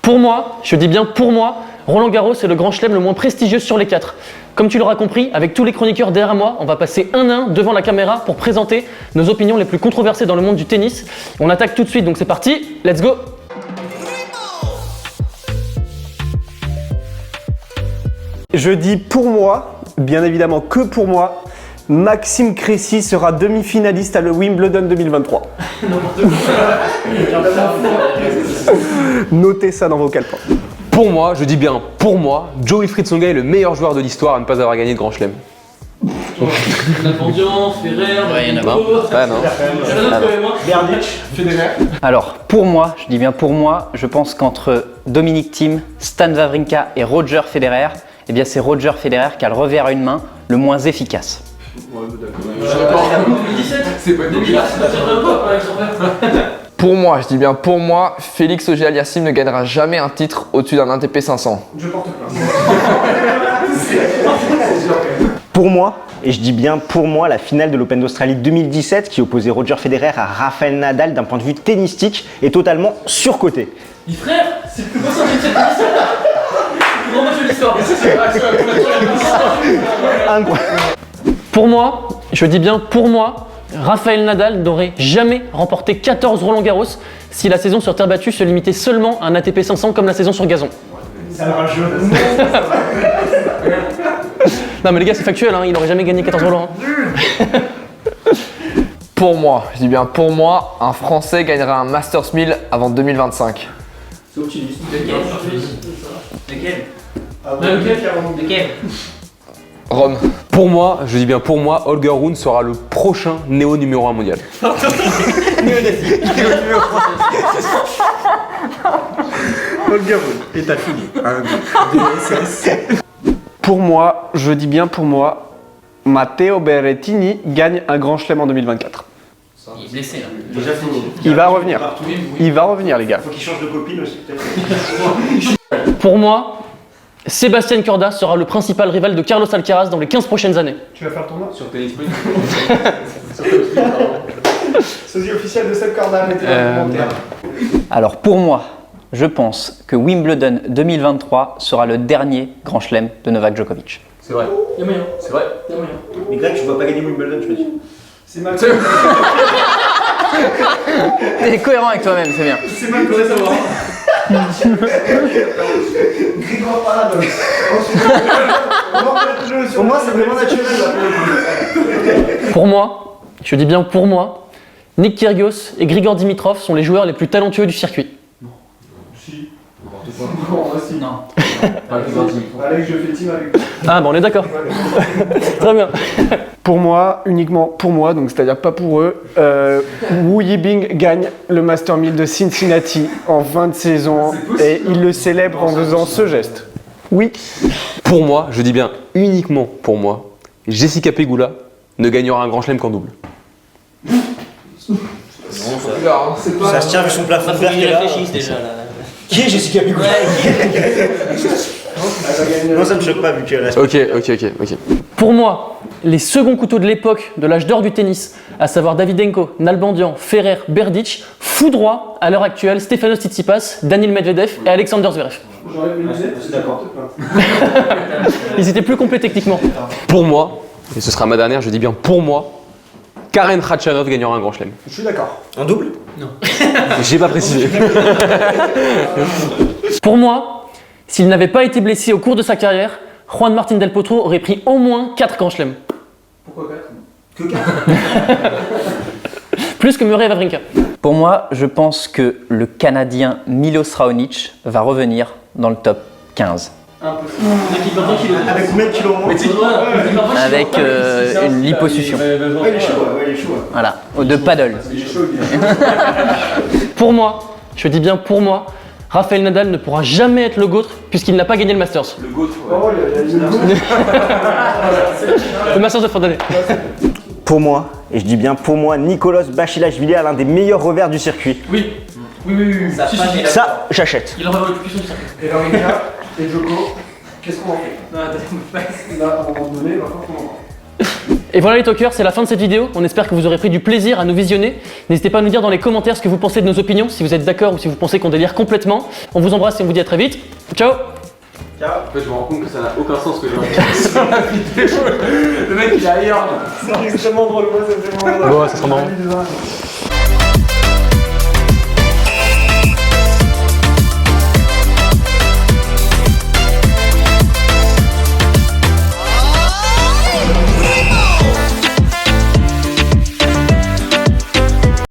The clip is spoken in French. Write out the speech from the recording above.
Pour moi, je dis bien pour moi, Roland Garros est le grand chelem le moins prestigieux sur les 4. Comme tu l'auras compris, avec tous les chroniqueurs derrière moi, on va passer un à un devant la caméra pour présenter nos opinions les plus controversées dans le monde du tennis. On attaque tout de suite, donc c'est parti, let's go! Je dis pour moi, bien évidemment que pour moi, Maxime Cressy sera demi-finaliste à le Wimbledon 2023. Notez ça dans vos calepins. Pour moi, je dis bien pour moi, Jo-Wilfried Tsonga est le meilleur joueur de l'histoire à ne pas avoir gagné de Grand Chelem. Nalbandian, Ferrer, Ouais, il y en a pas. Ouais, non. Berdych, Federer. Alors, pour moi, je dis bien pour moi, je pense qu'entre Dominic Thiem, Stan Wawrinka et Roger Federer, eh bien c'est Roger Federer qui a le revers à une main le moins efficace. Pour moi, je dis bien pour moi, Félix Auger-Aliassime ne gagnera jamais un titre au-dessus d'un ATP 500. Je porte plainte. Pour moi, et je dis bien pour moi, la finale de l'Open d'Australie 2017 qui opposait Roger Federer à Rafael Nadal d'un point de vue tennistique est totalement surcotée. Dis frère, c'est le plus beau sorti de cette émission. Le plus grand match de l'histoire. Incroyable. Pour moi, je dis bien pour moi, Rafael Nadal n'aurait jamais remporté 14 Roland Garros si la saison sur terre battue se limitait seulement à un ATP 500 comme la saison sur gazon. C'est un rageux. Non mais les gars, c'est factuel, hein, il n'aurait jamais gagné 14 Roland. Pour moi, je dis bien pour moi, un Français gagnera un Masters 1000 avant 2025. C'est optimiste. Lequel Rome. Pour moi, je dis bien pour moi, Holger Rune sera le prochain néo numéro 1 mondial. Holger Rune est affilié à un DSS. Pour moi, je dis bien pour moi, Matteo Berrettini gagne un grand chelem en 2024. Il est blessé là. Déjà fini. Il va revenir. Il va revenir, les gars. Faut qu'il change de copine aussi, peut-être. Pour moi, Sébastien Corda sera le principal rival de Carlos Alcaraz dans les 15 prochaines années. Tu vas faire le tournoi sur Tennis Point. Sosie officiel de Seb Corda, mettez un commentaire. Alors pour moi, je pense que Wimbledon 2023 sera le dernier grand chelem de Novak Djokovic. C'est vrai. Y'a moyen. C'est vrai. Y'a moyen. Mais Greg, tu vas pas gagner Wimbledon, je me dis. C'est mal. T'es cohérent avec toi-même, c'est bien. C'est mal de savoir. Grégoire Paradol. Pour moi, c'est vraiment naturel là. Pour moi, je dis bien pour moi, Nick Kyrgios et Grigor Dimitrov sont les joueurs les plus talentueux du circuit. Non. Allez, je fais team avec. Ah bah on est d'accord. Très bien. Pour moi, uniquement pour moi, donc c'est-à-dire pas pour eux, Wu Yibing gagne le Master 1000 de Cincinnati en fin de saison et il le célèbre en faisant ce geste. Oui. Pour moi, je dis bien uniquement pour moi, Jessica Pegula ne gagnera un grand chelem qu'en double. Ça se tient vu son plafond de verre qu'il a. déjà là. Qui est Jessica Pegula? Non, ça me choque pas vu qu'elle a. Ok. Pour moi, les seconds couteaux de l'époque de l'âge d'or du tennis, à savoir Davydenko, Nalbandian, Ferrer, Berdych, foudroient à l'heure actuelle Stefanos Tsitsipas, Daniil Medvedev et Alexander Zverev. D'accord. Ils étaient plus complets techniquement. Pour moi, et ce sera ma dernière, je dis bien pour moi, Karen Khachanov gagnera un grand chelem. Je suis d'accord. En double? J'ai pas précisé. Pour moi, s'il n'avait pas été blessé au cours de sa carrière, Juan Martín del Potro aurait pris au moins 4 grands chelems. Pourquoi 4? Que 4? Plus que Murray et Wawrinka. Pour moi, je pense que le Canadien Milos Raonic va revenir dans le top 15. Avec combien de kilos en moins? Avec une liposuction. Ouais, il est chaud, ouais, il est chaud. Voilà, de paddle. Pour moi, je dis bien pour moi, Rafael Nadal ne pourra jamais être le GOAT puisqu'il n'a pas gagné le Masters. Oh, il y a Le Masters de fin d'année. Pour moi, et je dis bien pour moi, Nicolas Basilashvili a l'un des meilleurs revers du circuit. Oui. Ça, j'achète. Il aura l'occupation du circuit. Et Wawrinka et Djoko, qu'est-ce qu'on en fait? Là, à un moment donné, il va falloir qu'on en parle. Et voilà les talkers, c'est la fin de cette vidéo. On espère que vous aurez pris du plaisir à nous visionner. N'hésitez pas à nous dire dans les commentaires ce que vous pensez de nos opinions, si vous êtes d'accord ou si vous pensez qu'on délire complètement. On vous embrasse et on vous dit à très vite. Ciao. En fait, je me rends compte que ça n'a aucun sens que j'ai dit sur la vidéo. Le mec, il est ailleurs. C'est extrêmement drôle, moi ça fait Ouais, ça sera marrant.